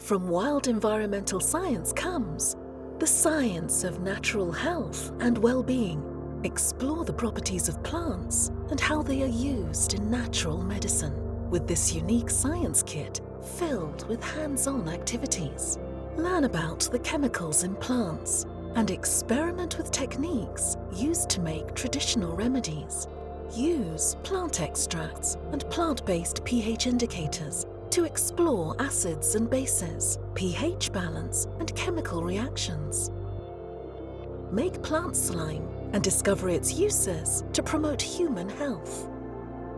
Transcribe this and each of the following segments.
From wild environmental science comes the science of natural health and well-being. Explore the properties of plants and how they are used in natural medicine with this unique science kit filled with hands-on activities. Learn about the chemicals in plants and experiment with techniques used to make traditional remedies. Use plant extracts and plant-based pH indicators to explore acids and bases, pH balance, and chemical reactions. Make plant slime and discover its uses to promote human health.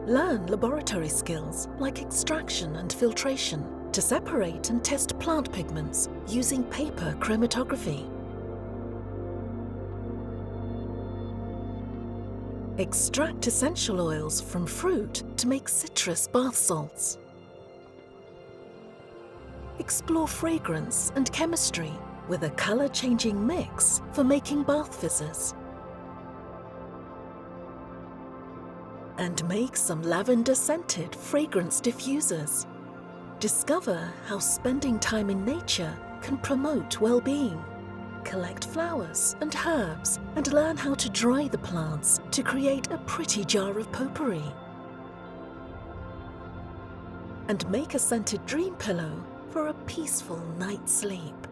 Learn laboratory skills like extraction and filtration to separate and test plant pigments using paper chromatography. Extract essential oils from fruit to make citrus bath salts. Explore fragrance and chemistry with a color-changing mix for making bath fizzers. And make some lavender-scented fragrance diffusers. Discover how spending time in nature can promote well-being. Collect flowers and herbs and learn how to dry the plants to create a pretty jar of potpourri. And make a scented dream pillow for a peaceful night's sleep.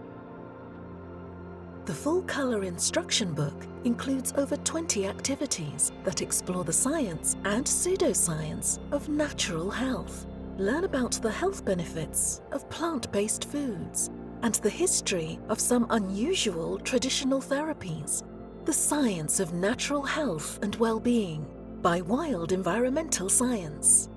The full colour instruction book includes over 20 activities that explore the science and pseudoscience of natural health. Learn about the health benefits of plant-based foods and the history of some unusual traditional therapies. The Science of Natural Health and Well-Being by Wild Environmental Science.